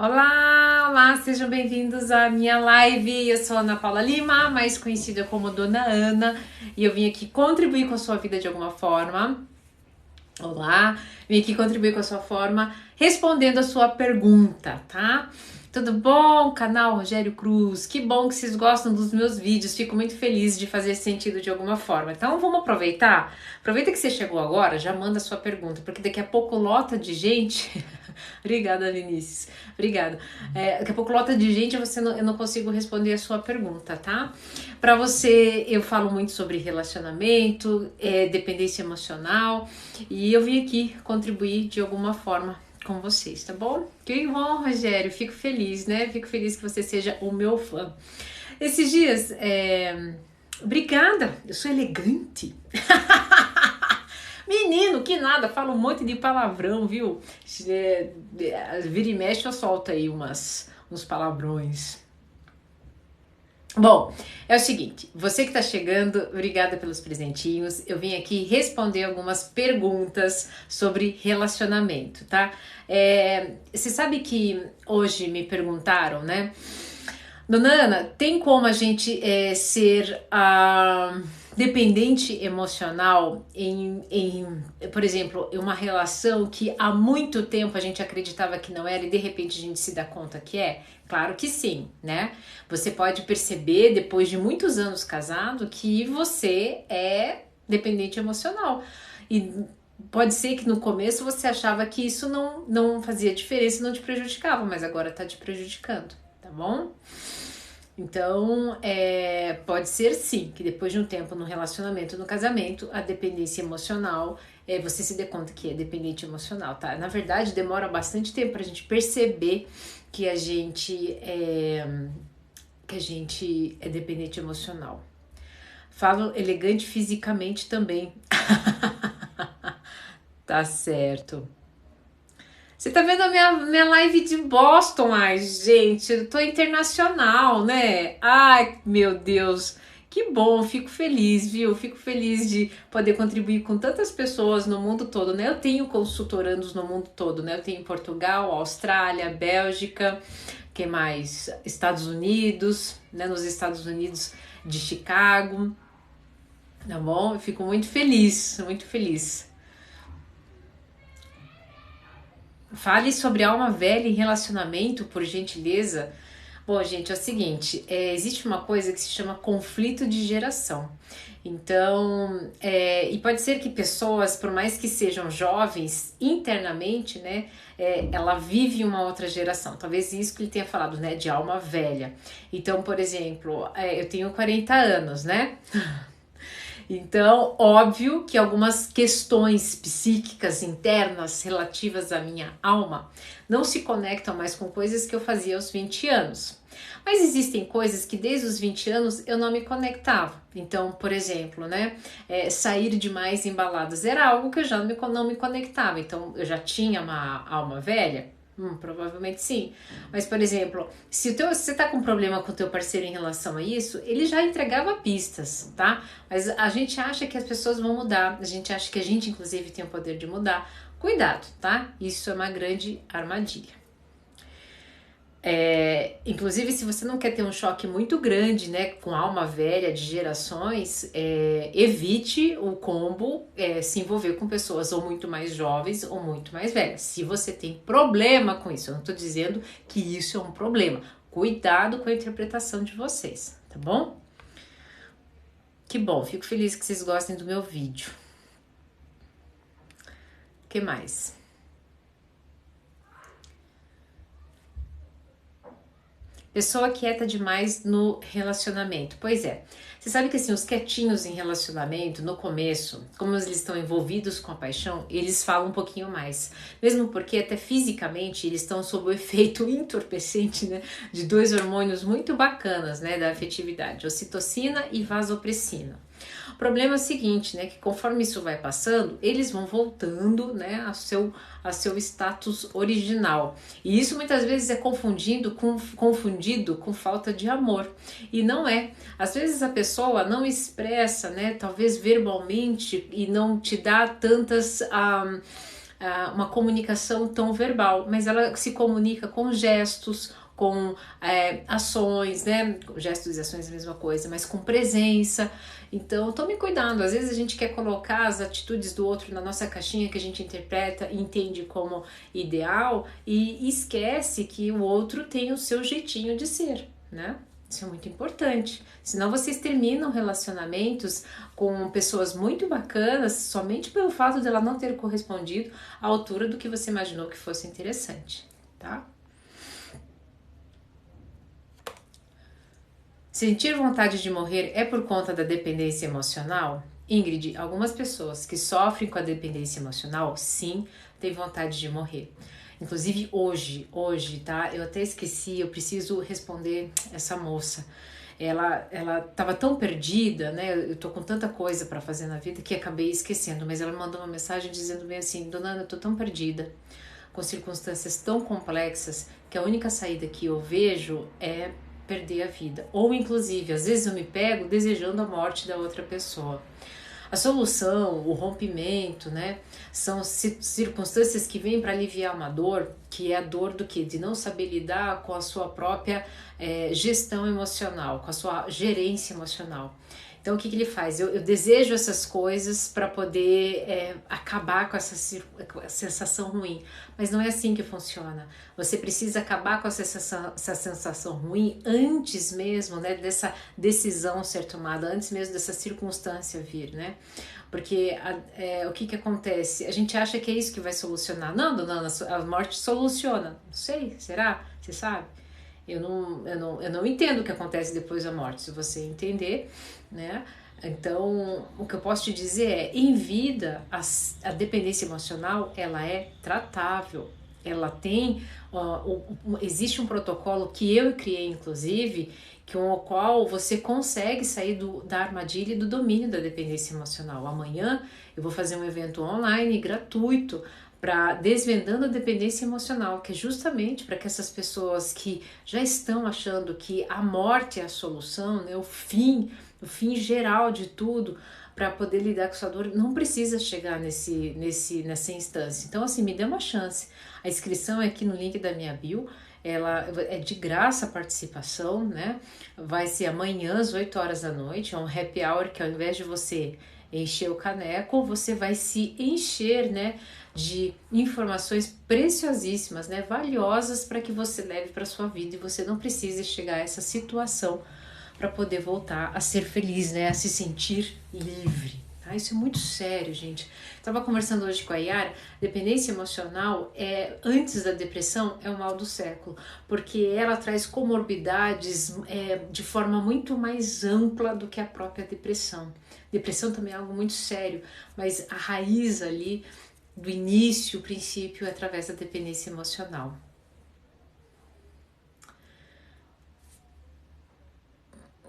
Olá, olá, sejam bem-vindos à minha live. Eu sou a Ana Paula Lima, mais conhecida como Dona Ana, e eu vim aqui contribuir com a sua vida de alguma forma. Olá, vim aqui contribuir com a sua forma, respondendo a sua pergunta, tá? Tudo bom, canal Rogério Cruz? Que bom que vocês gostam dos meus vídeos, fico muito feliz de fazer sentido de alguma forma. Então vamos aproveitar? Aproveita que você chegou agora, já manda a sua pergunta, porque daqui a pouco lota de gente. Obrigada, Vinícius. Obrigada. Daqui a pouco lota de gente, eu não consigo responder a sua pergunta, tá? Para você, eu falo muito sobre relacionamento, dependência emocional, e eu vim aqui contribuir de alguma forma com vocês, tá bom? Que bom, Rogério, fico feliz, né? Fico feliz que você seja o meu fã. Esses dias, obrigada, eu sou elegante. Menino, que nada, falo um monte de palavrão, viu? Vira e mexe eu solto aí uns palavrões. Bom, é o seguinte, você que tá chegando, obrigada pelos presentinhos. Eu vim aqui responder algumas perguntas sobre relacionamento, tá? Você sabe que hoje me perguntaram, né? Dona Ana, tem como a gente ser dependente emocional por exemplo, em uma relação que há muito tempo a gente acreditava que não era e de repente a gente se dá conta que é? Claro que sim, né? Você pode perceber depois de muitos anos casado que você é dependente emocional. E pode ser que no começo você achava que isso não fazia diferença, não te prejudicava, mas agora tá te prejudicando, tá bom? Então, pode ser sim, que depois de um tempo no relacionamento, no casamento, a dependência emocional, você se dê conta que é dependente emocional, tá? Na verdade, demora bastante tempo pra gente perceber que a gente é dependente emocional. Falo elegante fisicamente também. Tá certo. Você tá vendo a minha live de Boston? Ai, gente, eu tô internacional, né? Ai, meu Deus, que bom, fico feliz, viu? Fico feliz de poder contribuir com tantas pessoas no mundo todo, né? Eu tenho consultorandos no mundo todo, né? Eu tenho em Portugal, Austrália, Bélgica, que mais? Estados Unidos, né? Nos Estados Unidos de Chicago, tá bom? Eu fico muito feliz, muito feliz. Fale sobre alma velha em relacionamento, por gentileza. Bom, gente, é o seguinte, existe uma coisa que se chama conflito de geração. Então, e pode ser que pessoas, por mais que sejam jovens, internamente, né, ela vive uma outra geração. Talvez isso que ele tenha falado, né, de alma velha. Então, por exemplo, eu tenho 40 anos, né? Então, óbvio que algumas questões psíquicas internas relativas à minha alma não se conectam mais com coisas que eu fazia aos 20 anos. Mas existem coisas que desde os 20 anos eu não me conectava. Então, por exemplo, né, sair demais em baladas era algo que eu já não me conectava. Então, eu já tinha uma alma velha? Provavelmente sim. Mas, por exemplo, se você tá com problema com o teu parceiro em relação a isso, ele já entregava pistas, tá? Mas a gente acha que as pessoas vão mudar, a gente acha que a gente, inclusive, tem o poder de mudar. Cuidado, tá? Isso é uma grande armadilha. Inclusive, se você não quer ter um choque muito grande, né, com alma velha de gerações, evite o combo, se envolver com pessoas ou muito mais jovens ou muito mais velhas. Se você tem problema com isso, eu não tô dizendo que isso é um problema. Cuidado com a interpretação de vocês, tá bom? Que bom, fico feliz que vocês gostem do meu vídeo. O que mais? Pessoa quieta demais no relacionamento. Pois é, você sabe que assim, os quietinhos em relacionamento, no começo, como eles estão envolvidos com a paixão, eles falam um pouquinho mais. Mesmo porque até fisicamente eles estão sob o efeito entorpecente, né, de dois hormônios muito bacanas, né, da afetividade, ocitocina e vasopressina. O problema é o seguinte, né, que conforme isso vai passando, eles vão voltando, né, a seu status original. E isso muitas vezes é confundido com falta de amor. E não é. Às vezes a pessoa não expressa, né, talvez verbalmente, e não te dá uma comunicação tão verbal, mas ela se comunica com gestos, com ações, né? Gestos e ações é a mesma coisa, mas com presença. Então, tome cuidado. Às vezes a gente quer colocar as atitudes do outro na nossa caixinha que a gente interpreta e entende como ideal e esquece que o outro tem o seu jeitinho de ser, né? Isso é muito importante. Senão vocês terminam relacionamentos com pessoas muito bacanas somente pelo fato dela não ter correspondido à altura do que você imaginou que fosse interessante, tá? Sentir vontade de morrer é por conta da dependência emocional? Ingrid, algumas pessoas que sofrem com a dependência emocional, sim, têm vontade de morrer. Inclusive hoje, tá? Eu até esqueci, eu preciso responder essa moça. Ela tava tão perdida, né? Eu tô com tanta coisa para fazer na vida que acabei esquecendo, mas ela me mandou uma mensagem dizendo bem assim: Dona Ana, eu tô tão perdida, com circunstâncias tão complexas, que a única saída que eu vejo é perder a vida. Ou inclusive, às vezes eu me pego desejando a morte da outra pessoa. A solução, o rompimento, né, são circunstâncias que vêm para aliviar uma dor, que é a dor do quê? De não saber lidar com a sua própria gestão emocional, com a sua gerência emocional. Então, o que ele faz? Eu desejo essas coisas para poder acabar com essa sensação ruim. Mas não é assim que funciona. Você precisa acabar com essa sensação ruim antes mesmo, né, dessa decisão ser tomada, antes mesmo dessa circunstância vir, né? Porque o que acontece? A gente acha que é isso que vai solucionar. Não, dona Ana, a morte soluciona. Não sei, será? Você sabe? Eu não entendo o que acontece depois da morte. Se você entender, né? Então, o que eu posso te dizer é, em vida, a dependência emocional, ela é tratável. Ela tem, existe um protocolo que eu criei, inclusive, com o qual você consegue sair da armadilha e do domínio da dependência emocional. Amanhã eu vou fazer um evento online gratuito para desvendando a dependência emocional, que é justamente para que essas pessoas que já estão achando que a morte é a solução, né, o fim geral de tudo, para poder lidar com sua dor, não precisa chegar nessa instância. Então, assim, me dê uma chance. A inscrição é aqui no link da minha bio, ela é de graça a participação, né? Vai ser amanhã às 8 horas da noite, é um happy hour que ao invés de você encher o caneco, você vai se encher, né, de informações preciosíssimas, né, valiosas para que você leve para sua vida e você não precise chegar a essa situação para poder voltar a ser feliz, né, a se sentir livre. Tá? Isso é muito sério, gente. Estava conversando hoje com a Yara, dependência emocional antes da depressão é o mal do século, porque ela traz comorbidades de forma muito mais ampla do que a própria depressão. Depressão também é algo muito sério, mas a raiz ali do início, o princípio é através da dependência emocional.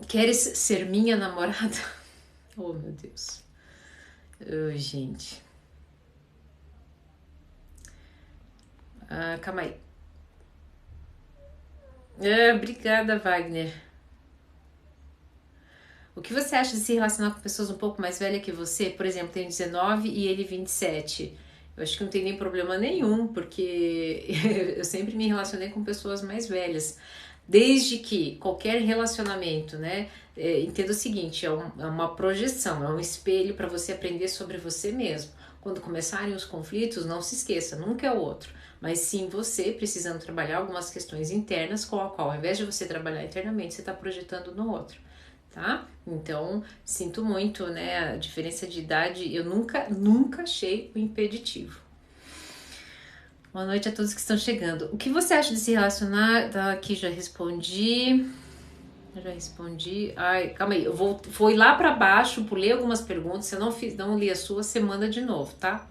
Queres ser minha namorada? Oh, meu Deus. Oh, gente. Calma aí. Obrigada, Wagner. O que você acha de se relacionar com pessoas um pouco mais velhas que você? Por exemplo, tem 19 e ele 27. Eu acho que não tem nem problema nenhum, porque eu sempre me relacionei com pessoas mais velhas. Desde que qualquer relacionamento, né, entenda o seguinte, é uma projeção, é um espelho para você aprender sobre você mesmo. Quando começarem os conflitos, não se esqueça, nunca é o outro, mas sim você precisando trabalhar algumas questões internas com a qual, ao invés de você trabalhar internamente, você está projetando no outro, tá? Então, sinto muito, né, a diferença de idade, eu nunca achei o impeditivo. Boa noite a todos que estão chegando. O que você acha de se relacionar? Tá, aqui já respondi. Ai, calma aí. Fui lá para baixo, pulei algumas perguntas. Se eu não li a sua, você manda de novo, tá?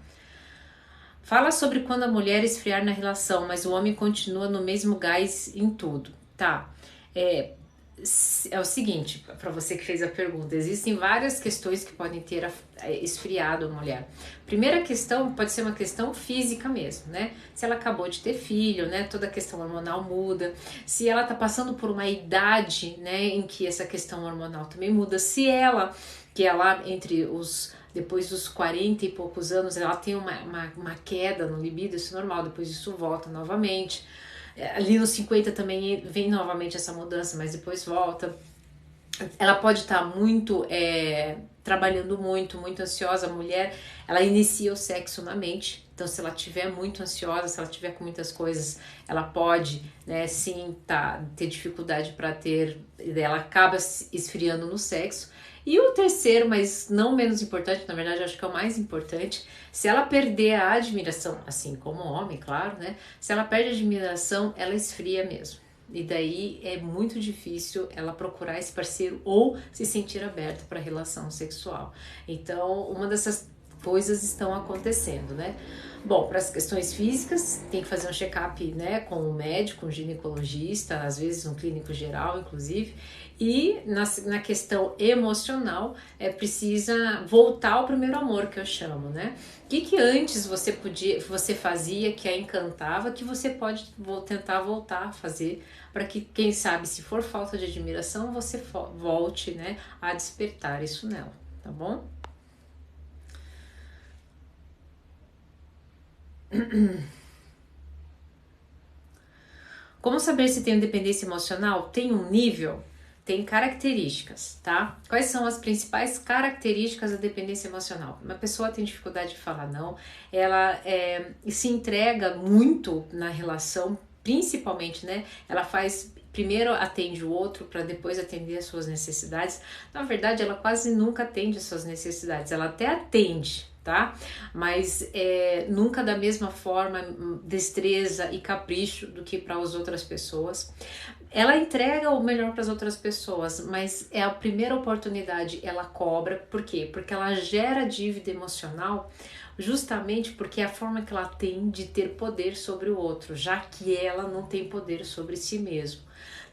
Fala sobre quando a mulher esfriar na relação, mas o homem continua no mesmo gás em tudo. Tá. É o seguinte, para você que fez a pergunta, existem várias questões que podem ter esfriado a mulher. Primeira questão pode ser uma questão física mesmo, né? Se ela acabou de ter filho, né? Toda a questão hormonal muda. Se ela tá passando por uma idade, né, em que essa questão hormonal também muda. Se ela, que é lá entre os depois dos 40 e poucos anos, ela tem uma queda no libido, isso é normal, depois isso volta novamente. Ali nos 50 também vem novamente essa mudança, mas depois volta. Ela pode estar muito, trabalhando muito ansiosa. A mulher, ela inicia o sexo na mente, então se ela estiver muito ansiosa, se ela estiver com muitas coisas, ela pode, né, sim, ter dificuldade para ter, ela acaba esfriando no sexo. E o terceiro, mas não menos importante, na verdade eu acho que é o mais importante, se ela perder a admiração, assim como o homem, claro, né, se ela perde a admiração, ela esfria mesmo. E daí é muito difícil ela procurar esse parceiro ou se sentir aberta para relação sexual. Então, uma dessas coisas estão acontecendo, né? Bom, para as questões físicas, tem que fazer um check-up, né, com o médico, um ginecologista, às vezes um clínico geral, inclusive. E na questão emocional, precisa voltar ao primeiro amor, que eu chamo, né? O que antes você fazia que a encantava, que você pode tentar voltar a fazer, para que, quem sabe, se for falta de admiração, você volte, né, a despertar isso nela, tá bom? Como saber se tem dependência emocional? Tem um nível? Tem características, tá? Quais são as principais características da dependência emocional? Uma pessoa tem dificuldade de falar não, ela se entrega muito na relação, principalmente, né? Ela faz, primeiro atende o outro para depois atender as suas necessidades. Na verdade, ela quase nunca atende as suas necessidades, ela até atende, tá? Mas nunca da mesma forma, destreza e capricho do que para as outras pessoas. Ela entrega o melhor para as outras pessoas, mas é a primeira oportunidade, ela cobra. Por quê? Porque ela gera dívida emocional, justamente porque é a forma que ela tem de ter poder sobre o outro, já que ela não tem poder sobre si mesma.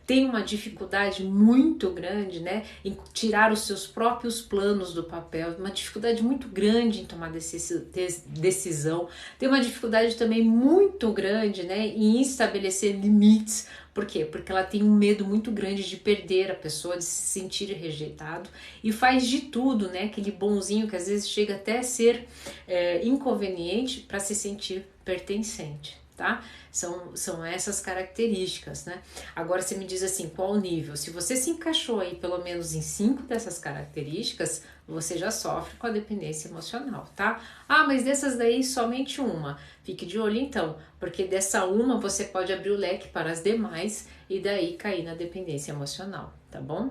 Tem uma dificuldade muito grande, né, em tirar os seus próprios planos do papel, uma dificuldade muito grande em tomar decisão, tem uma dificuldade também muito grande, né, em estabelecer limites. Por quê? Porque ela tem um medo muito grande de perder a pessoa, de se sentir rejeitado, e faz de tudo, né, aquele bonzinho que às vezes chega até a ser inconveniente para se sentir pertencente. Tá? São essas características, né? Agora você me diz assim, qual o nível? Se você se encaixou aí pelo menos em 5 dessas características, você já sofre com a dependência emocional, tá? Ah, mas dessas daí somente uma. Fique de olho então, porque dessa uma você pode abrir o leque para as demais e daí cair na dependência emocional, tá bom?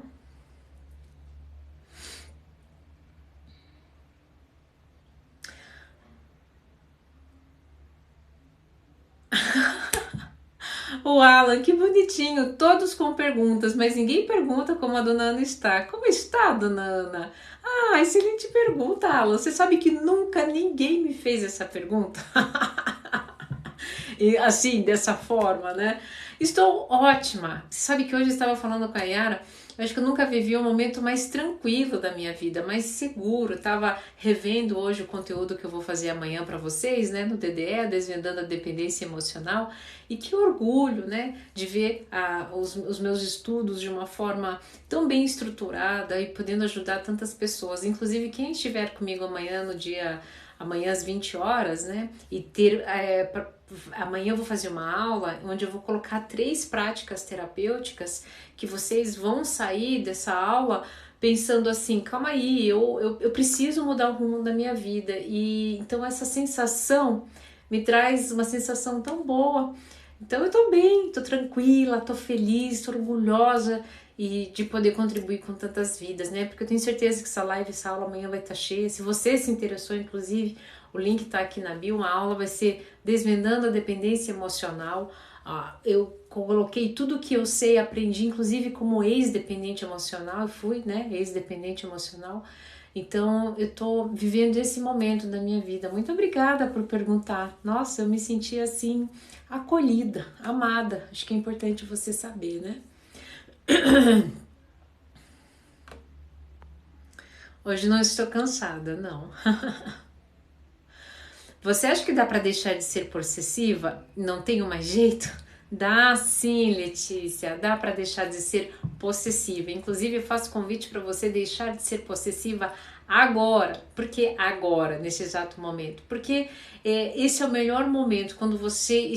O Alan, que bonitinho, todos com perguntas, mas ninguém pergunta como a dona Ana está. Como está, dona Ana? Ah, excelente pergunta, Alan. Você sabe que nunca ninguém me fez essa pergunta? E assim, dessa forma, né? Estou ótima. Você sabe que hoje eu estava falando com a Yara, eu acho que eu nunca vivi um momento mais tranquilo da minha vida, mais seguro. Eu tava revendo hoje o conteúdo que eu vou fazer amanhã para vocês, né, no DDE, Desvendando a Dependência Emocional. E que orgulho, né, de ver os meus estudos de uma forma tão bem estruturada e podendo ajudar tantas pessoas. Inclusive, quem estiver comigo amanhã amanhã às 20 horas, né? E amanhã eu vou fazer uma aula onde eu vou colocar 3 práticas terapêuticas que vocês vão sair dessa aula pensando assim, calma aí, eu preciso mudar o rumo da minha vida. E então essa sensação me traz uma sensação tão boa. Então eu tô bem, tô tranquila, tô feliz, tô orgulhosa e de poder contribuir com tantas vidas, né? Porque eu tenho certeza que essa live, essa aula amanhã vai estar cheia. Se você se interessou, inclusive, o link tá aqui na bio, a aula vai ser Desvendando a Dependência Emocional. Eu coloquei tudo que eu sei, aprendi, inclusive como ex-dependente emocional, eu fui, né, ex-dependente emocional. Então, eu tô vivendo esse momento da minha vida. Muito obrigada por perguntar. Nossa, eu me senti assim, acolhida, amada. Acho que é importante você saber, né? Hoje não estou cansada, não. Você acha que dá para deixar de ser possessiva? Não tenho mais jeito? Dá sim, Letícia, dá para deixar de ser possessiva. Inclusive, eu faço convite para você deixar de ser possessiva agora. Por que agora, nesse exato momento? Porque esse é o melhor momento, quando você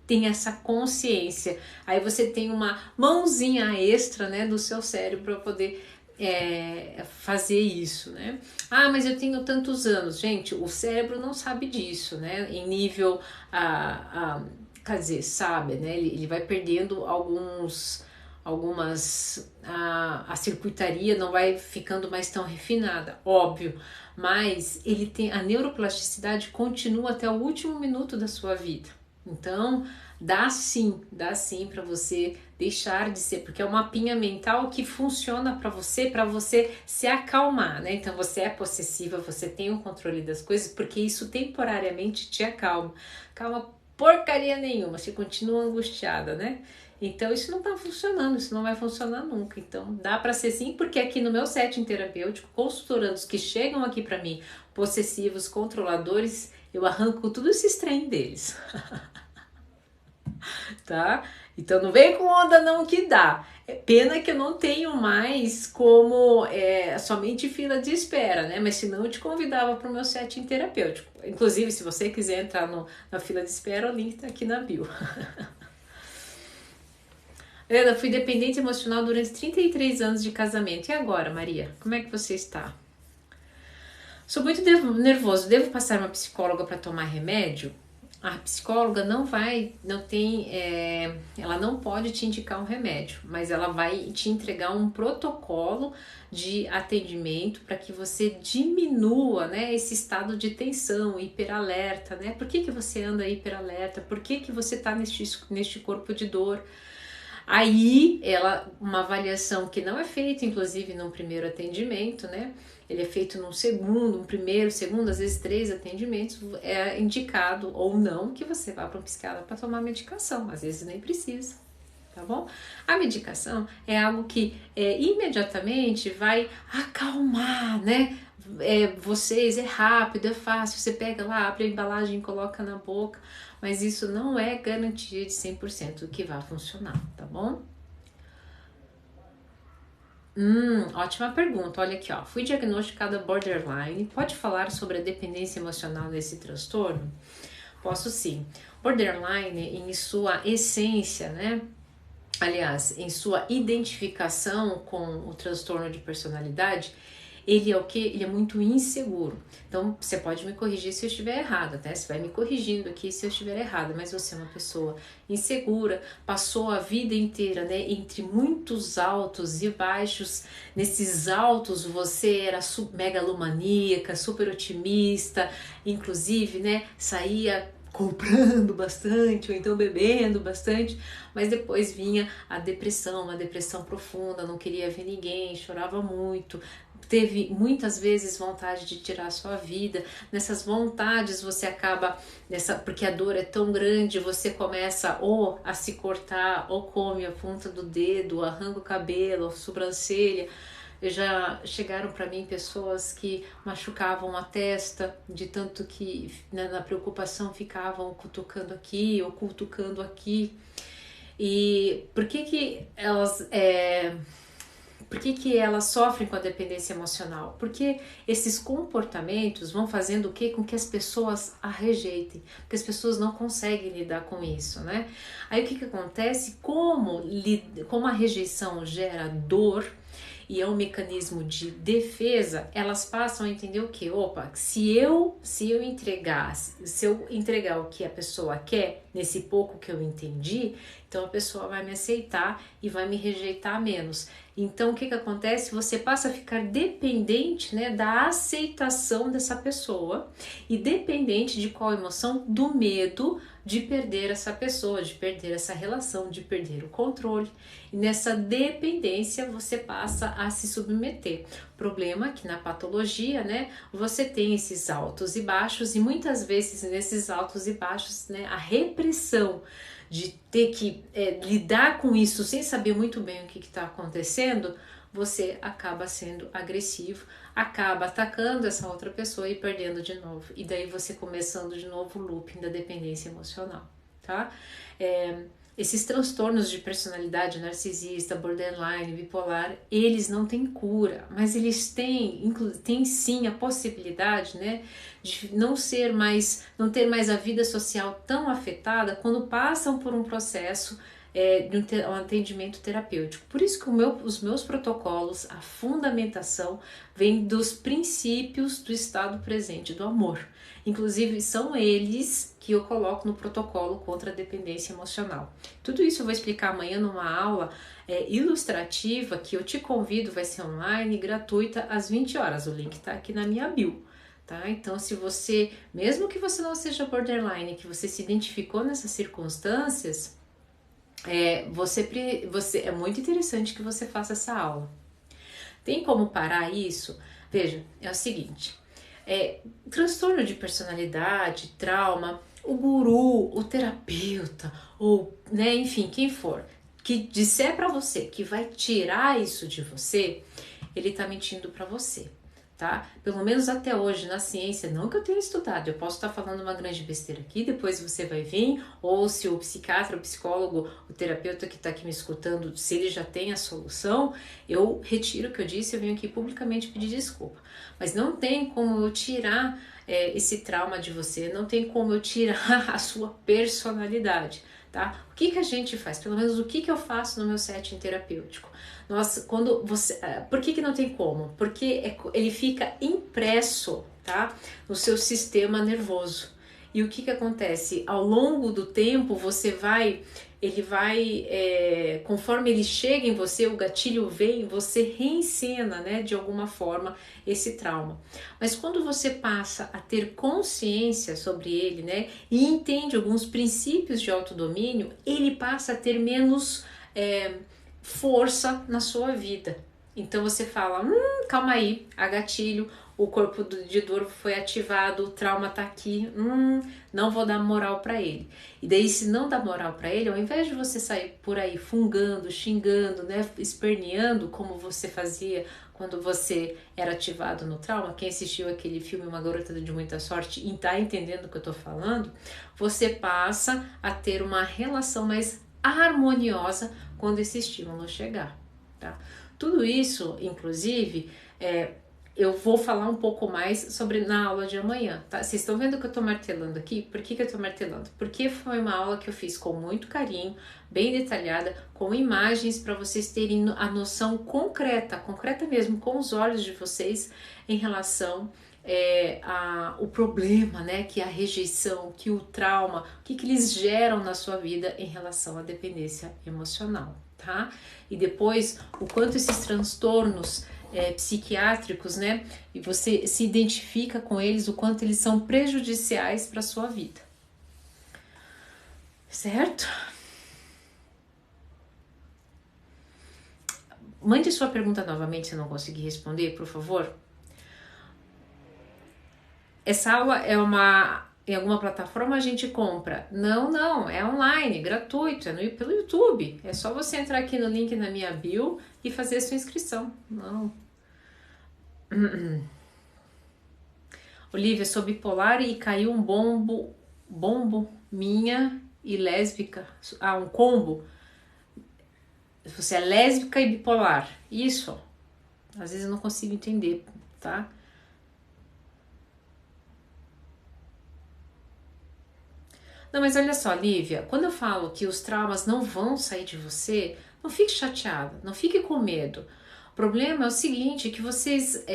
tem essa consciência. Aí você tem uma mãozinha extra, né, do seu cérebro para poder fazer isso, né? Ah, mas eu tenho tantos anos. Gente, o cérebro não sabe disso, né? Em nível, quer dizer, sabe, né? Ele vai perdendo a circuitaria não vai ficando mais tão refinada, óbvio, mas ele tem a neuroplasticidade continua até o último minuto da sua vida. Então, dá sim para você deixar de ser, porque é um mapinha mental que funciona para você se acalmar, né? Então você é possessiva, você tem o controle das coisas, porque isso temporariamente te acalma. Calma porcaria nenhuma, você continua angustiada, né? Então isso não tá funcionando, isso não vai funcionar nunca. Então dá para ser sim, porque aqui no meu setting terapêutico, consultorandos que chegam aqui para mim, possessivos, controladores, eu arranco tudo esses trem deles. Tá? Então não vem com onda não que dá. É pena que eu não tenho mais como somente fila de espera, né? Mas senão eu te convidava para o meu setting terapêutico. Inclusive, se você quiser entrar na fila de espera, o link tá aqui na bio. Eu fui dependente emocional durante 33 anos de casamento. E agora, Maria? Como é que você está? Sou muito nervoso. Devo passar uma psicóloga para tomar remédio? A psicóloga ela não pode te indicar um remédio, mas ela vai te entregar um protocolo de atendimento para que você diminua, né, esse estado de tensão, hiperalerta, né? Por que você anda hiperalerta? Por que você está neste corpo de dor? Aí, uma avaliação que não é feita, inclusive, num primeiro atendimento, né? Ele é feito num segundo, um primeiro, segundo, às vezes 3 atendimentos, é indicado ou não que você vá para um psiquiatra para tomar medicação, às vezes nem precisa, tá bom? A medicação é algo que imediatamente vai acalmar, né? Vocês, é rápido, é fácil, você pega lá, abre a embalagem, coloca na boca, mas isso não é garantia de 100% que vai funcionar, tá bom? Ótima pergunta. Olha aqui, ó. Fui diagnosticada borderline. Pode falar sobre a dependência emocional nesse transtorno? Posso sim. Borderline, em sua essência, né? Aliás, em sua identificação com o transtorno de personalidade, ele é o que? Ele é muito inseguro. Então, você pode me corrigir se eu estiver errada, né? Você vai me corrigindo aqui se eu estiver errada, mas você é uma pessoa insegura, passou a vida inteira, né, entre muitos altos e baixos. Nesses altos você era megalomaníaca, super otimista, inclusive, né, saía comprando bastante ou então bebendo bastante, mas depois vinha a depressão, uma depressão profunda, não queria ver ninguém, chorava muito, teve muitas vezes vontade de tirar a sua vida. Nessas vontades você acaba, porque a dor é tão grande, você começa ou a se cortar, ou come a ponta do dedo, arranca o cabelo, a sobrancelha. Já chegaram para mim pessoas que machucavam a testa, de tanto que na preocupação ficavam cutucando aqui ou cutucando aqui. E por que elas sofrem com a dependência emocional? Porque esses comportamentos vão fazendo o quê? Com que as pessoas a rejeitem, porque as pessoas não conseguem lidar com isso, né? Aí o que acontece? Como a rejeição gera dor, e é um mecanismo de defesa, elas passam a entender o que? Opa, se eu entregar o que a pessoa quer, nesse pouco que eu entendi, então a pessoa vai me aceitar e vai me rejeitar menos. Então o que acontece? Você passa a ficar dependente, né, da aceitação dessa pessoa e dependente de qual emoção? Do medo de perder essa pessoa, de perder essa relação, de perder o controle. E nessa dependência você passa a se submeter. Problema que na patologia, né, você tem esses altos e baixos, e muitas vezes nesses altos e baixos, né, a repressão de ter que lidar com isso sem saber muito bem o que está acontecendo, você acaba sendo agressivo, acaba atacando essa outra pessoa e perdendo de novo. E daí você começando de novo o looping da dependência emocional, tá? esses transtornos de personalidade narcisista, borderline, bipolar, eles não têm cura, mas eles têm sim a possibilidade, né, de não ter mais a vida social tão afetada quando passam por um processo de um atendimento terapêutico. Por isso que os meus protocolos, a fundamentação, vem dos princípios do estado presente, do amor. Inclusive, são eles que eu coloco no protocolo contra a dependência emocional. Tudo isso eu vou explicar amanhã numa aula ilustrativa que eu te convido, vai ser online, gratuita, às 20 horas. O link está aqui na minha bio. Tá? Então, se você, mesmo que você não seja borderline, que você se identificou nessas circunstâncias, é muito interessante que você faça essa aula. Tem como parar isso? Veja, é o seguinte, transtorno de personalidade, trauma, o guru, o terapeuta, ou, né, enfim, quem for, que disser para você que vai tirar isso de você, ele tá mentindo para você. Tá? Pelo menos até hoje na ciência, não que eu tenha estudado, eu posso estar falando uma grande besteira aqui, depois você vai vir, ou se o psiquiatra, o psicólogo, o terapeuta que está aqui me escutando, se ele já tem a solução, eu retiro o que eu disse, eu venho aqui publicamente pedir desculpa. Mas não tem como eu tirar esse trauma de você, não tem como eu tirar a sua personalidade. Tá? O que a gente faz? Pelo menos o que eu faço no meu setting terapêutico? Por que não tem como? Porque ele fica impresso, tá, no seu sistema nervoso. E o que acontece? Ao longo do tempo, conforme ele chega em você, o gatilho vem, você reencena, né, de alguma forma, esse trauma. Mas quando você passa a ter consciência sobre ele, né, e entende alguns princípios de autodomínio, ele passa a ter menos força na sua vida. Então você fala, calma aí, há gatilho, o corpo de dor foi ativado, o trauma tá aqui, não vou dar moral para ele. E daí, se não dá moral para ele, ao invés de você sair por aí fungando, xingando, né, esperneando, como você fazia quando você era ativado no trauma, quem assistiu aquele filme Uma Garota de Muita Sorte e tá entendendo o que eu tô falando, você passa a ter uma relação mais harmoniosa quando esse estímulo chegar, tá? Tudo isso, inclusive, eu vou falar um pouco mais sobre na aula de amanhã, tá? Vocês estão vendo que eu tô martelando aqui? Por que eu tô martelando? Porque foi uma aula que eu fiz com muito carinho, bem detalhada, com imagens para vocês terem a noção concreta mesmo, com os olhos de vocês, em relação o problema, né, que é a rejeição, que o trauma, o que eles geram na sua vida em relação à dependência emocional, tá? E depois, o quanto esses transtornos psiquiátricos, né, e você se identifica com eles, o quanto eles são prejudiciais para a sua vida. Certo? Mande sua pergunta novamente se eu não conseguir responder, por favor. Essa aula em alguma plataforma a gente compra? Não, é online, gratuito, pelo YouTube. É só você entrar aqui no link na minha bio e fazer a sua inscrição. Não. Olivia, sou bipolar e caiu um bombo minha e lésbica. Um combo. Você é lésbica e bipolar. Isso. Às vezes eu não consigo entender, tá? Não, mas olha só, Lívia, quando eu falo que os traumas não vão sair de você, não fique chateada, não fique com medo. O problema é o seguinte, que vocês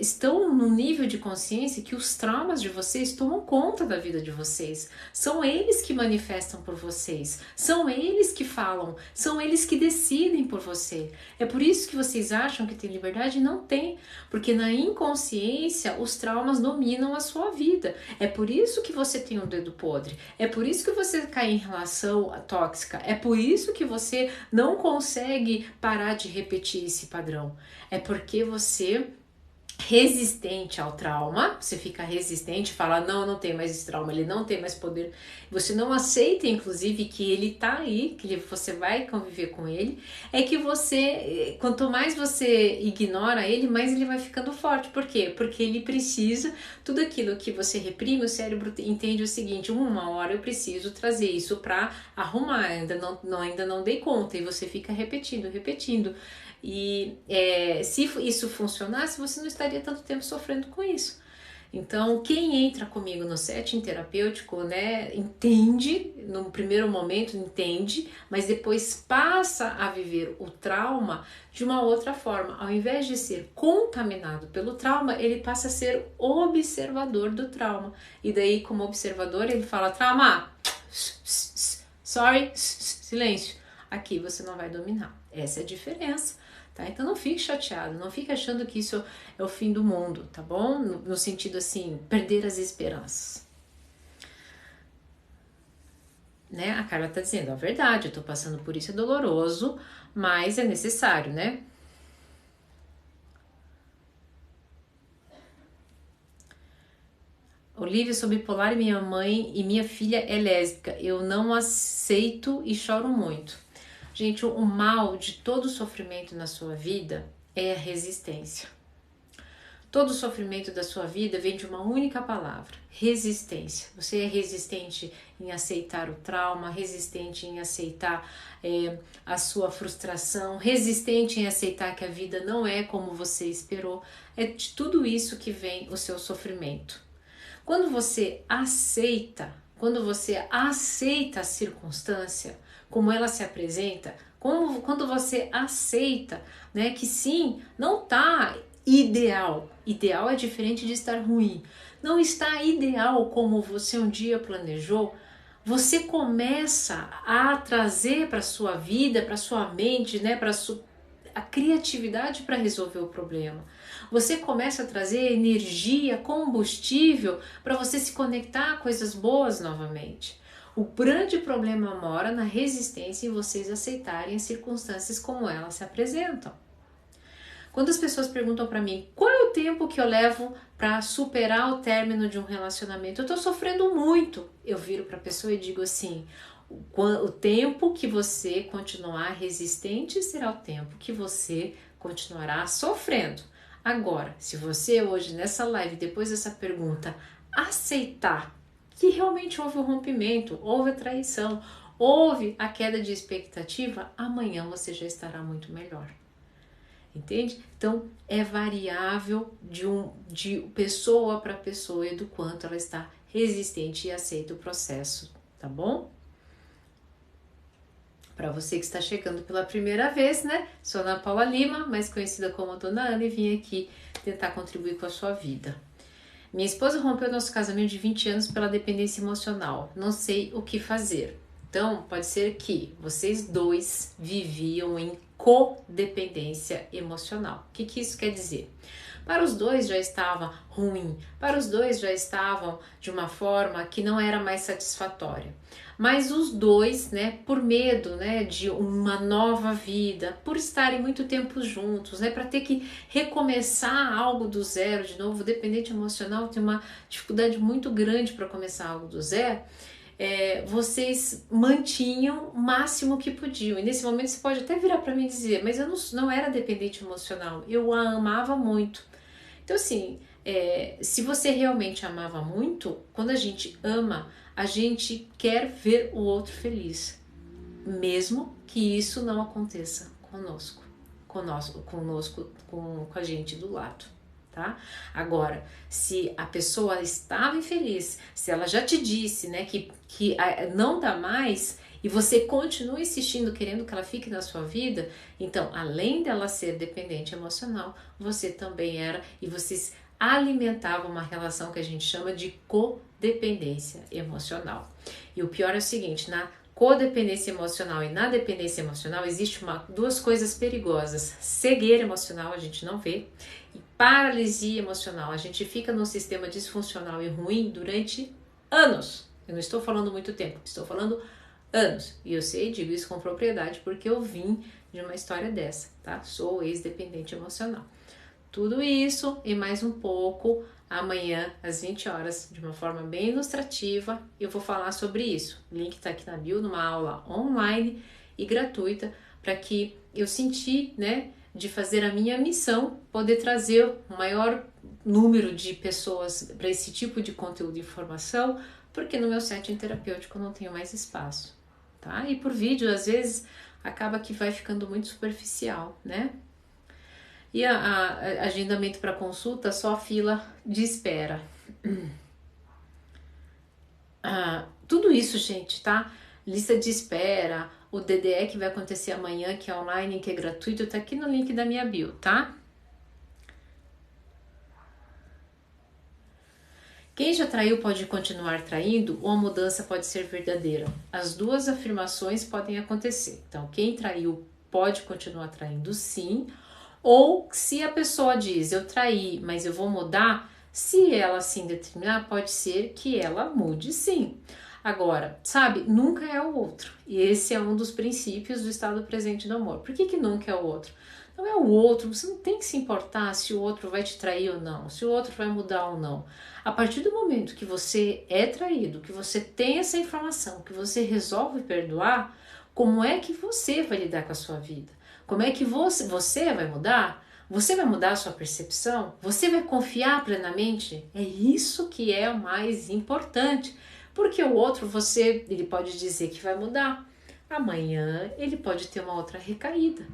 estão num nível de consciência que os traumas de vocês tomam conta da vida de vocês. São eles que manifestam por vocês, são eles que falam, são eles que decidem por você. É por isso que vocês acham que tem liberdade? Não tem, porque na inconsciência os traumas dominam a sua vida. É por isso que você tem um dedo podre, é por isso que você cai em relação tóxica, é por isso que você não consegue parar de repetir esse padrão. É porque você resistente ao trauma, você fica resistente, fala, não, eu não tenho mais esse trauma, ele não tem mais poder, você não aceita, inclusive, que ele tá aí, que você vai conviver com ele, é que você, quanto mais você ignora ele, mais ele vai ficando forte. Por quê? Porque ele precisa, tudo aquilo que você reprime, o cérebro entende o seguinte, uma hora eu preciso trazer isso para arrumar, ainda não dei conta, e você fica repetindo. E se isso funcionasse, você não estaria tanto tempo sofrendo com isso. Então, quem entra comigo no setting terapêutico, né, entende, no primeiro momento entende, mas depois passa a viver o trauma de uma outra forma. Ao invés de ser contaminado pelo trauma, ele passa a ser observador do trauma. E daí, como observador, ele fala, trauma, sorry, silêncio. Aqui você não vai dominar. Essa é a diferença. Tá? Então não fique chateado, não fique achando que isso é o fim do mundo, tá bom? No sentido assim, perder as esperanças. Né? A Carla tá dizendo, a verdade, eu tô passando por isso, é doloroso, mas é necessário, né? Olivia, sou bipolar e minha mãe e minha filha é lésbica. Eu não aceito e choro muito. Gente, o mal de todo sofrimento na sua vida é a resistência. Todo sofrimento da sua vida vem de uma única palavra, resistência. Você é resistente em aceitar o trauma, resistente em aceitar a sua frustração, resistente em aceitar que a vida não é como você esperou. É de tudo isso que vem o seu sofrimento. Quando você aceita a circunstância, como ela se apresenta, quando você aceita, né, que sim, não está ideal. Ideal é diferente de estar ruim. Não está ideal como você um dia planejou. Você começa a trazer para sua vida, para sua mente, né, para a criatividade para resolver o problema. Você começa a trazer energia, combustível para você se conectar a coisas boas novamente. O grande problema mora na resistência em vocês aceitarem as circunstâncias como elas se apresentam. Quando as pessoas perguntam para mim qual é o tempo que eu levo para superar o término de um relacionamento, eu estou sofrendo muito. Eu viro para a pessoa e digo assim: o tempo que você continuar resistente será o tempo que você continuará sofrendo. Agora, se você hoje nessa live, depois dessa pergunta, aceitar que realmente houve o rompimento, houve a traição, houve a queda de expectativa, amanhã você já estará muito melhor. Entende? Então é variável de pessoa para pessoa e do quanto ela está resistente e aceita o processo, tá bom? Para você que está chegando pela primeira vez, né? Sou Ana Paula Lima, mais conhecida como Dona Ana, e vim aqui tentar contribuir com a sua vida. Minha esposa rompeu nosso casamento de 20 anos pela dependência emocional. Não sei o que fazer. Então, pode ser que vocês dois viviam em codependência emocional. O que isso quer dizer? Para os dois já estava ruim, para os dois já estavam de uma forma que não era mais satisfatória. Mas os dois, né, por medo, né, de uma nova vida, por estarem muito tempo juntos, né, para ter que recomeçar algo do zero de novo, o dependente emocional tem uma dificuldade muito grande para começar algo do zero. Vocês mantinham o máximo que podiam. E nesse momento você pode até virar para mim e dizer, mas eu não era dependente emocional, eu a amava muito. Então assim, se você realmente amava muito, quando a gente ama, a gente quer ver o outro feliz, mesmo que isso não aconteça com a gente do lado. Tá? Agora, se a pessoa estava infeliz, se ela já te disse, né, que não dá mais e você continua insistindo, querendo que ela fique na sua vida, então, além dela ser dependente emocional, você também era, e vocês alimentavam uma relação que a gente chama de codependência emocional. E o pior é o seguinte, na codependência emocional e na dependência emocional existe duas coisas perigosas: cegueira emocional, a gente não vê, e paralisia emocional. A gente fica num sistema disfuncional e ruim durante anos. Eu não estou falando muito tempo, estou falando anos. E eu sei, digo isso com propriedade, porque eu vim de uma história dessa, tá? Sou ex-dependente emocional. Tudo isso e mais um pouco amanhã às 20 horas, de uma forma bem ilustrativa, eu vou falar sobre isso. O link está aqui na bio, numa aula online e gratuita, para que eu senti, né, de fazer a minha missão, poder trazer o maior número de pessoas para esse tipo de conteúdo e informação, porque no meu setting terapêutico eu não tenho mais espaço, tá? E por vídeo, às vezes, acaba que vai ficando muito superficial, né? E agendamento para consulta, só fila de espera. Tudo isso, gente, tá? Lista de espera, o DDE que vai acontecer amanhã, que é online, que é gratuito, tá aqui no link da minha bio, tá? Quem já traiu pode continuar traindo ou a mudança pode ser verdadeira? As duas afirmações podem acontecer. Então, quem traiu pode continuar traindo, sim. Ou se a pessoa diz, eu traí, mas eu vou mudar, se ela assim determinar, pode ser que ela mude, sim. Agora, sabe, nunca é o outro. E esse é um dos princípios do estado presente do amor. Por que nunca é o outro? Não é o outro, você não tem que se importar se o outro vai te trair ou não, se o outro vai mudar ou não. A partir do momento que você é traído, que você tem essa informação, que você resolve perdoar, como é que você vai lidar com a sua vida? Como é que você vai mudar? Você vai mudar a sua percepção? Você vai confiar plenamente? É isso que é o mais importante. Porque o outro, ele pode dizer que vai mudar. Amanhã ele pode ter uma outra recaída.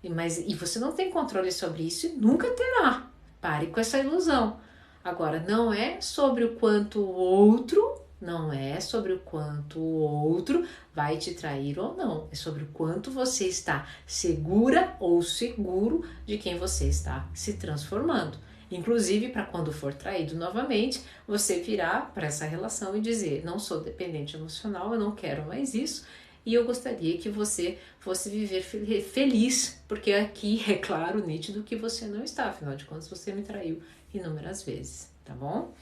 E você não tem controle sobre isso e nunca terá. Pare com essa ilusão. Agora, não é sobre o quanto o outro, não é sobre o quanto o outro vai te trair ou não. É sobre o quanto você está segura ou seguro de quem você está se transformando. Inclusive, para quando for traído novamente, você virar para essa relação e dizer: não sou dependente emocional, eu não quero mais isso. E eu gostaria que você fosse viver feliz, porque aqui é claro, nítido, que você não está. Afinal de contas, você me traiu inúmeras vezes, tá bom?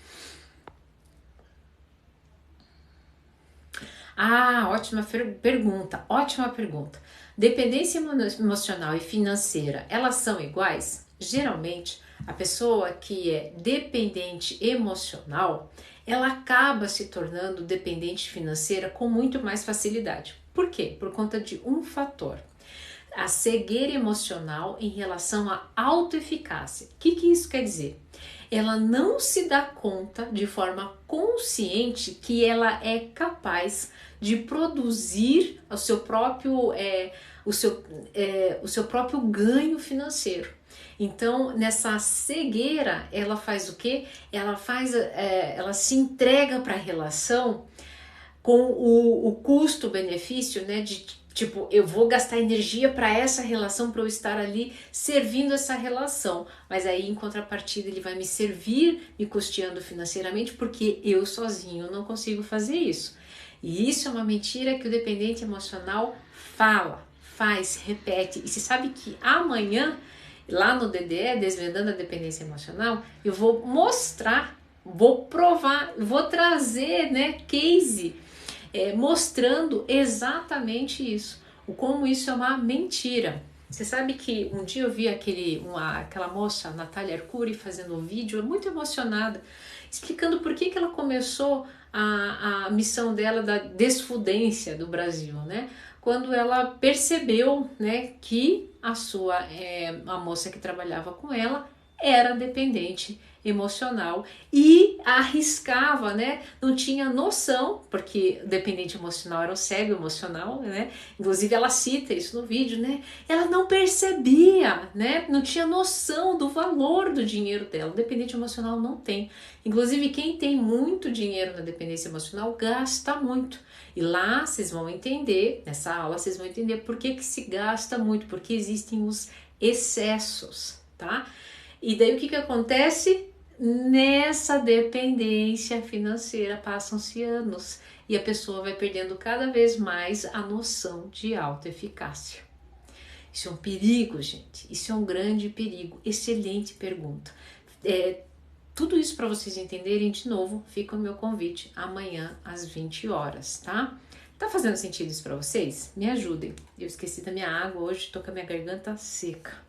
Ótima pergunta, ótima pergunta. Dependência emocional e financeira, elas são iguais? Geralmente, a pessoa que é dependente emocional, ela acaba se tornando dependente financeira com muito mais facilidade. Por quê? Por conta de um fator: a cegueira emocional em relação à autoeficácia. O que isso quer dizer? Ela não se dá conta de forma consciente que ela é capaz de produzir o seu próprio, o seu próprio ganho financeiro. Então, nessa cegueira, ela faz o quê? Ela se entrega para a relação com o custo-benefício, né, de tipo, eu vou gastar energia para essa relação, para eu estar ali servindo essa relação, mas aí em contrapartida ele vai me servir, me custeando financeiramente, porque eu sozinho não consigo fazer isso. E isso é uma mentira que o dependente emocional faz, repete. E você sabe que amanhã, lá no DDE, Desvendando a Dependência Emocional, eu vou mostrar, vou provar, vou trazer, né, case mostrando exatamente isso, como isso é uma mentira. Você sabe que um dia eu vi aquela moça, Natália Arcuri, fazendo um vídeo muito emocionada, explicando por que ela começou a missão dela da desfudência do Brasil, né? Quando ela percebeu, né, que a moça que trabalhava com ela era dependente emocional e arriscava, né? Não tinha noção, porque o dependente emocional era o cego emocional, né? Inclusive ela cita isso no vídeo, né? Ela não percebia, né? Não tinha noção do valor do dinheiro dela. O dependente emocional não tem. Inclusive quem tem muito dinheiro na dependência emocional gasta muito. E lá vocês vão entender, nessa aula vocês vão entender por que se gasta muito, porque existem os excessos, tá? E daí o que acontece? Nessa dependência financeira passam-se anos e a pessoa vai perdendo cada vez mais a noção de autoeficácia. Isso é um perigo, gente. Isso é um grande perigo. Excelente pergunta. Tudo isso para vocês entenderem, de novo, fica o meu convite amanhã às 20 horas, tá? Tá fazendo sentido isso para vocês? Me ajudem. Eu esqueci da minha água hoje, tô com a minha garganta seca.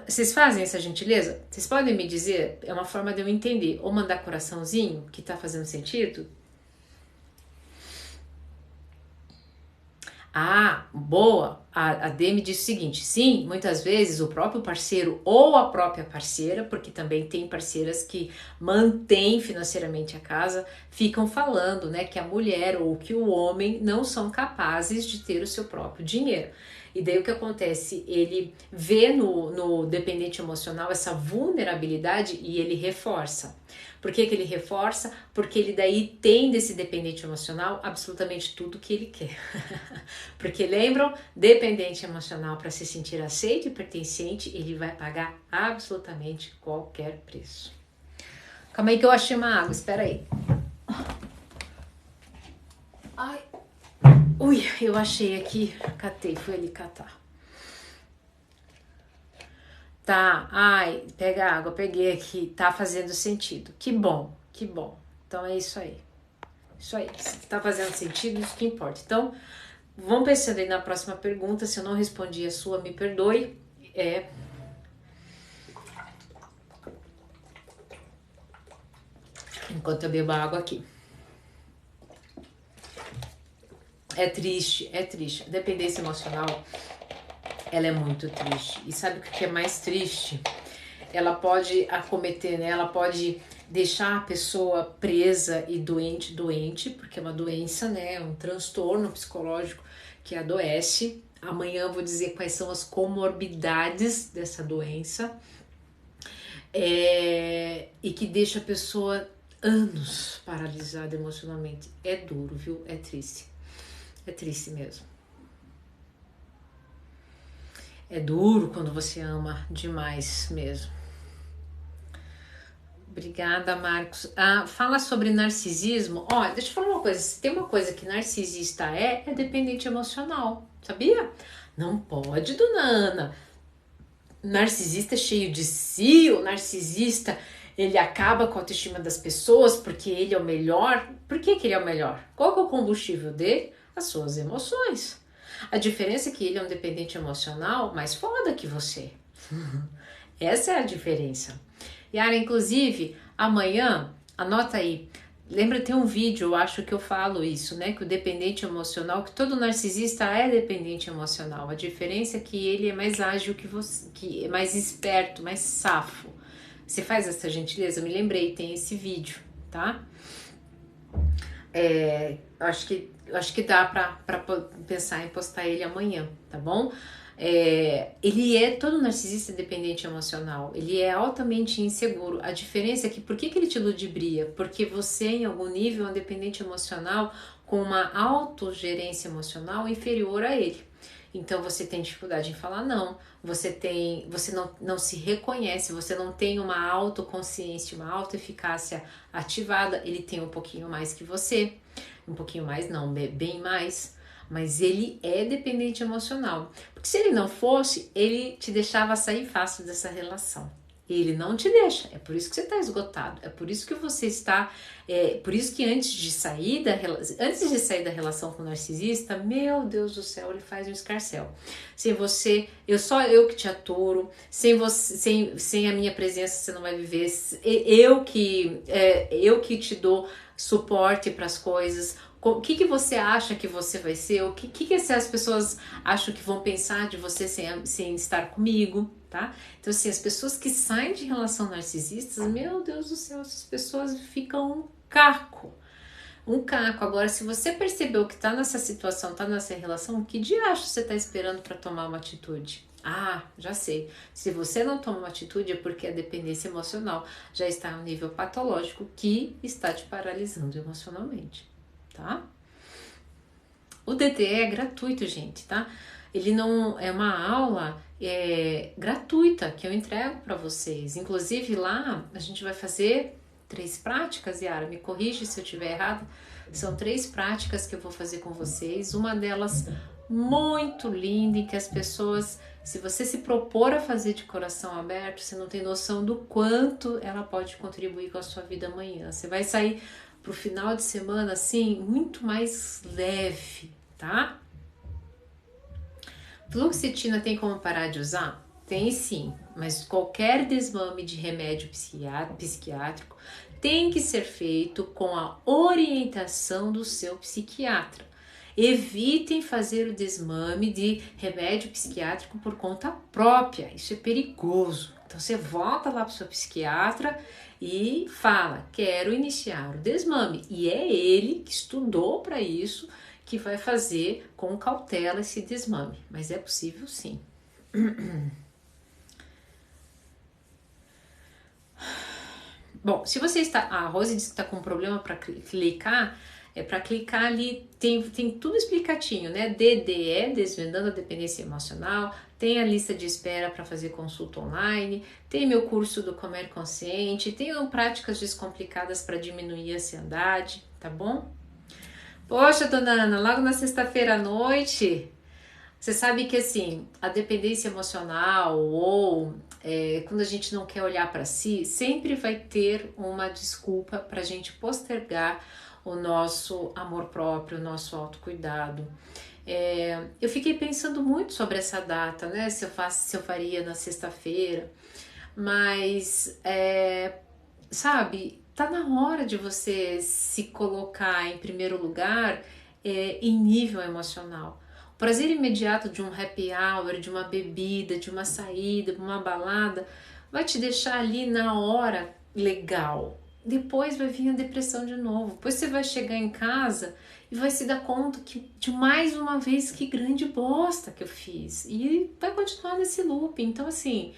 Vocês fazem essa gentileza? Vocês podem me dizer? É uma forma de eu entender. Ou mandar coraçãozinho, que tá fazendo sentido? Ah, boa! A Demi disse o seguinte: sim, muitas vezes o próprio parceiro ou a própria parceira, porque também tem parceiras que mantêm financeiramente a casa, ficam falando, né, que a mulher ou que o homem não são capazes de ter o seu próprio dinheiro. E daí o que acontece? Ele vê no dependente emocional essa vulnerabilidade e ele reforça. Por que ele reforça? Porque ele daí tem desse dependente emocional absolutamente tudo que ele quer. Porque lembram, dependente emocional, para se sentir aceito e pertencente, ele vai pagar absolutamente qualquer preço. Calma aí que eu achei uma água, espera aí. Ai. Ui, eu achei aqui, catei, fui ali catar. Tá, ai, pega água, peguei aqui, tá fazendo sentido. Que bom, que bom. Então é isso aí. Isso aí, se tá fazendo sentido, isso que importa. Então, vamos pensando aí na próxima pergunta. Se eu não respondi a sua, me perdoe. Enquanto eu bebo água aqui. É triste, é triste. A dependência emocional, ela é muito triste. E sabe o que é mais triste? Ela pode acometer, né? Ela pode deixar a pessoa presa e doente, porque é uma doença, né? É um transtorno psicológico que adoece. Amanhã eu vou dizer quais são as comorbidades dessa doença. E que deixa a pessoa anos paralisada emocionalmente. É duro, viu? É triste. É triste mesmo. É duro quando você ama demais mesmo. Obrigada, Marcos. Fala sobre narcisismo. Olha, deixa eu falar uma coisa. Se tem uma coisa que narcisista é dependente emocional. Sabia? Não pode, dona Ana. Narcisista é cheio de si, o narcisista ele acaba com a autoestima das pessoas porque ele é o melhor. Por que ele é o melhor? Qual que é o combustível dele? As suas emoções. A diferença é que ele é um dependente emocional mais foda que você. Essa é a diferença. Yara, inclusive, amanhã, anota aí, lembra, tem um vídeo, eu acho que eu falo isso, né? Que o dependente emocional, que todo narcisista é dependente emocional. A diferença é que ele é mais ágil que você, que é mais esperto, mais safo. Você faz essa gentileza? Eu me lembrei, tem esse vídeo, tá? Acho que dá pra pensar em postar ele amanhã, tá bom? Ele é todo narcisista dependente emocional, ele é altamente inseguro. A diferença é que por que ele te ludibria? Porque você em algum nível é um dependente emocional com uma autogerência emocional inferior a ele. Então você tem dificuldade em falar não, você não se reconhece, você não tem uma autoconsciência, uma autoeficácia ativada. Ele tem um pouquinho mais que você, um pouquinho mais não, bem mais. Mas ele é dependente emocional. Porque se ele não fosse, ele te deixava sair fácil dessa relação. Ele não te deixa. É por isso que você está esgotado. É por isso que você está. Por isso que antes de sair da relação com o narcisista, meu Deus do céu, ele faz um escarcéu. Sem você, só eu que te aturo. Sem você, sem a minha presença, você não vai viver. Eu que te dou suporte para as coisas. O que você acha que você vai ser? O que as pessoas acham que vão pensar de você sem estar comigo, tá? Então, assim, as pessoas que saem de relação narcisistas, meu Deus do céu, essas pessoas ficam um caco. Um caco. Agora, se você percebeu que tá nessa situação, tá nessa relação, que diacho você tá esperando para tomar uma atitude? Ah, já sei. Se você não toma uma atitude é porque a dependência emocional já está em um nível patológico que está te paralisando emocionalmente. Tá? O DTE é gratuito, gente, tá? Ele não é uma aula gratuita que eu entrego para vocês. Inclusive lá a gente vai fazer 3 práticas, Yara, me corrige se eu estiver errado. São 3 práticas que eu vou fazer com vocês. Uma delas muito linda, em que as pessoas, se você se propor a fazer de coração aberto, você não tem noção do quanto ela pode contribuir com a sua vida amanhã. Você vai sair pro final de semana, assim, muito mais leve, tá? Fluoxetina tem como parar de usar? Tem sim, mas qualquer desmame de remédio psiquiátrico tem que ser feito com a orientação do seu psiquiatra. Evitem fazer o desmame de remédio psiquiátrico por conta própria, isso é perigoso. Então você volta lá para o seu psiquiatra e fala: quero iniciar o desmame. E é ele que estudou para isso, que vai fazer com cautela esse desmame. Mas é possível sim. Bom, se você está. A Rose disse que está com problema para clicar. É para clicar ali, tem tudo explicatinho, né? DDE, Desvendando a Dependência Emocional, tem a lista de espera para fazer consulta online, tem meu curso do Comer Consciente, tem práticas descomplicadas para diminuir a ansiedade, tá bom? Poxa, dona Ana, logo na sexta-feira à noite, você sabe que assim, a dependência emocional ou quando a gente não quer olhar para si, sempre vai ter uma desculpa para a gente postergar o nosso amor próprio, o nosso autocuidado. Eu fiquei pensando muito sobre essa data, né? Se eu faria na sexta-feira, mas sabe, tá na hora de você se colocar em primeiro lugar em nível emocional. O prazer imediato de um happy hour, de uma bebida, de uma saída, de uma balada, vai te deixar ali na hora legal. Depois vai vir a depressão de novo. Depois você vai chegar em casa e vai se dar conta que, de mais uma vez, que grande bosta que eu fiz. E vai continuar nesse loop. Então, assim,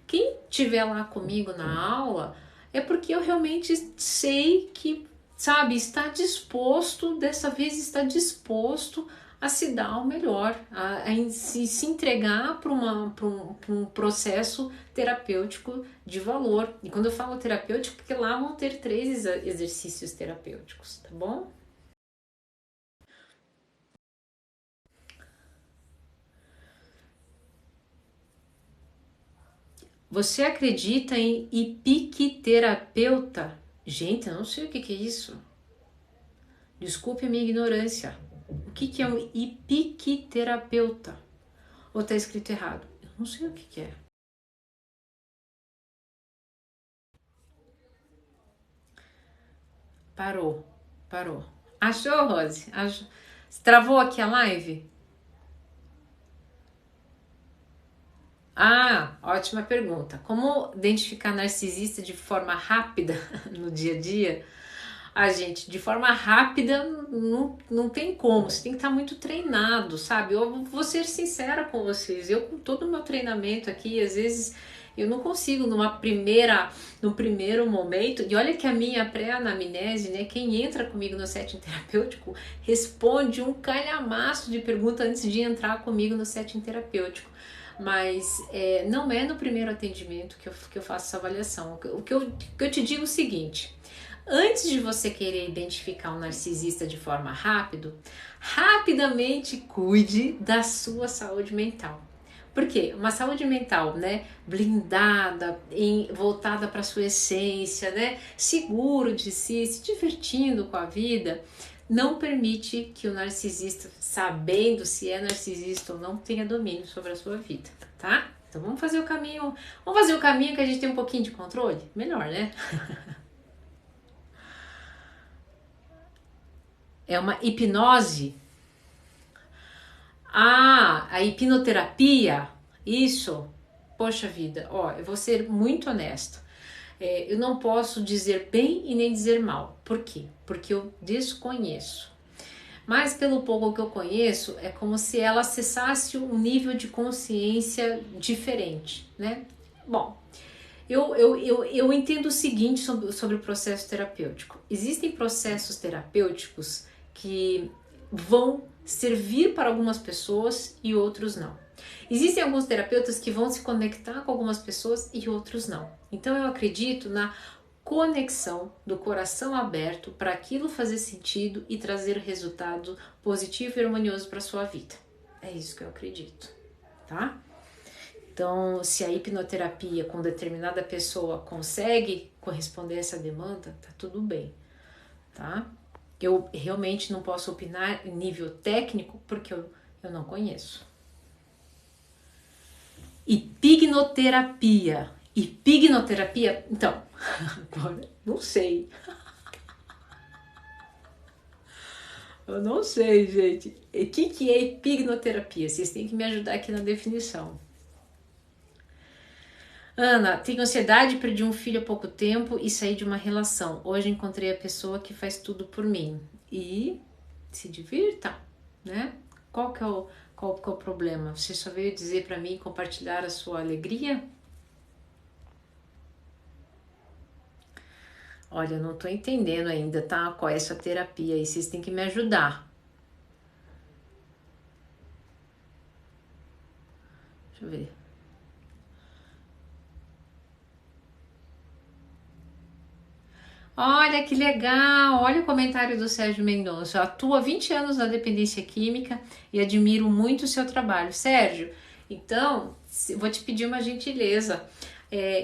quem estiver lá comigo na aula é porque eu realmente sei que, sabe, está disposto, dessa vez está disposto a se dar o melhor, a se entregar para um processo terapêutico de valor. E quando eu falo terapêutico, porque lá vão ter 3 exercícios terapêuticos, tá bom? Você acredita em hipnoterapeuta? Gente, eu não sei o que é isso. Desculpe a minha ignorância. O que é um hipnoterapeuta? Ou está escrito errado? Eu não sei o que é. Parou, parou. Achou, Rose? Achou. Travou aqui a live? Ah, ótima pergunta. Como identificar narcisista de forma rápida no dia a dia? A gente, de forma rápida, não tem como. Você tem que estar muito treinado, sabe? Eu vou ser sincera com vocês. Eu, com todo o meu treinamento aqui, às vezes eu não consigo no primeiro momento. E olha que a minha pré-anamnese, né? Quem entra comigo no setting terapêutico responde um calhamaço de perguntas antes de entrar comigo no setting terapêutico. Mas não é no primeiro atendimento que eu faço essa avaliação. O que eu te digo é o seguinte: antes de você querer identificar um narcisista de forma rapidamente cuide da sua saúde mental. Por quê? Uma saúde mental, né, blindada, voltada para sua essência, né, seguro de si, se divertindo com a vida, não permite que o narcisista, sabendo se é narcisista ou não, tenha domínio sobre a sua vida, tá? Então vamos fazer o caminho que a gente tem um pouquinho de controle? Melhor, né? É uma hipnose. Ah, a hipnoterapia. Isso. Poxa vida, ó, eu vou ser muito honesta. Eu não posso dizer bem e nem dizer mal. Por quê? Porque eu desconheço. Mas pelo pouco que eu conheço, é como se ela acessasse um nível de consciência diferente, né? Bom, eu entendo o seguinte sobre o processo terapêutico. Existem processos terapêuticos que vão servir para algumas pessoas e outros não. Existem alguns terapeutas que vão se conectar com algumas pessoas e outros não. Então eu acredito na conexão do coração aberto para aquilo fazer sentido e trazer resultado positivo e harmonioso para sua vida. É isso que eu acredito, tá? Então, se a hipnoterapia com determinada pessoa consegue corresponder a essa demanda, tá tudo bem, tá? Eu realmente não posso opinar em nível técnico porque eu não conheço. Hipnoterapia. Hipnoterapia? Então, agora não sei. Eu não sei, gente. O que é hipnoterapia? Vocês têm que me ajudar aqui na definição. Ana, tenho ansiedade, perdi um filho há pouco tempo e saí de uma relação. Hoje encontrei a pessoa que faz tudo por mim. E se divirta, né? Qual que é o problema? Você só veio dizer para mim compartilhar a sua alegria? Olha, eu não tô entendendo ainda, tá? Qual é essa terapia aí? Vocês têm que me ajudar. Deixa eu ver. Olha que legal! Olha o comentário do Sérgio Mendonça. Atua há 20 anos na dependência química e admiro muito o seu trabalho. Sérgio, então, vou te pedir uma gentileza.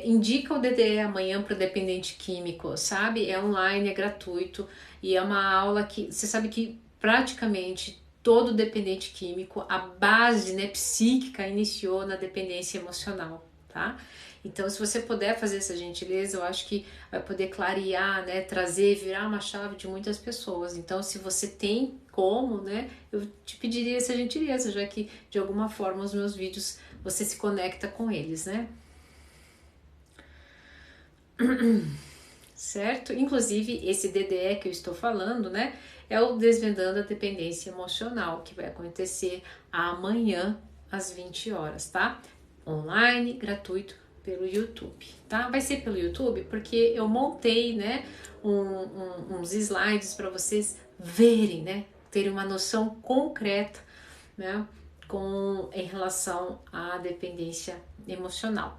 Indica o DDE amanhã para o dependente químico, sabe? É online, é gratuito e é uma aula que você sabe que praticamente todo dependente químico, a base, né, psíquica iniciou na dependência emocional, tá? Então, se você puder fazer essa gentileza, eu acho que vai poder clarear, né, trazer, virar uma chave de muitas pessoas. Então, se você tem como, né, eu te pediria essa gentileza, já que de alguma forma os meus vídeos você se conecta com eles, né? Certo? Inclusive, esse DDE que eu estou falando, né, é o Desvendando a Dependência Emocional, que vai acontecer amanhã às 20 horas, tá? Online, gratuito, pelo YouTube, tá? Vai ser pelo YouTube porque eu montei, né, uns slides para vocês verem, né, terem uma noção concreta, né, em relação à dependência emocional.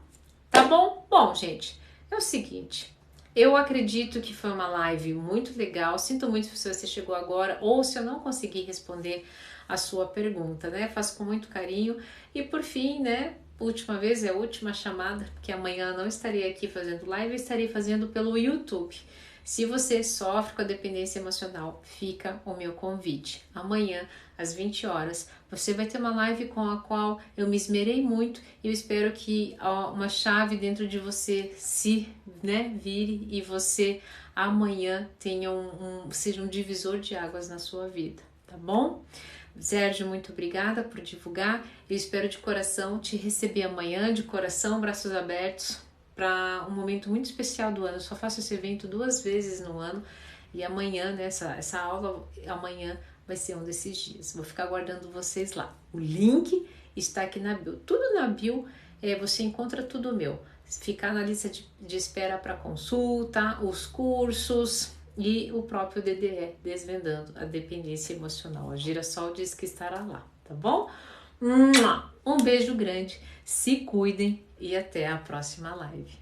Tá bom? Bom, gente, é o seguinte. Eu acredito que foi uma live muito legal. Sinto muito se você chegou agora ou se eu não consegui responder a sua pergunta, né? Faço com muito carinho. E por fim, né? Última vez, é a última chamada, porque amanhã eu não estarei aqui fazendo live, eu estarei fazendo pelo YouTube. Se você sofre com a dependência emocional, fica o meu convite. Amanhã, às 20 horas, você vai ter uma live com a qual eu me esmerei muito e eu espero que uma chave dentro de você se, né, vire e você amanhã tenha seja um divisor de águas na sua vida, tá bom? Sérgio, muito obrigada por divulgar. Eu espero de coração te receber amanhã, de coração, braços abertos, para um momento muito especial do ano. Eu só faço esse evento 2 vezes no ano e amanhã, né, essa aula amanhã vai ser um desses dias. Vou ficar aguardando vocês lá. O link está aqui na bio. Tudo na bio, você encontra tudo meu. Ficar na lista de espera para consulta, os cursos e o próprio DDE, Desvendando a Dependência Emocional. A Girassol diz que estará lá, tá bom? Um beijo grande, se cuidem e até a próxima live.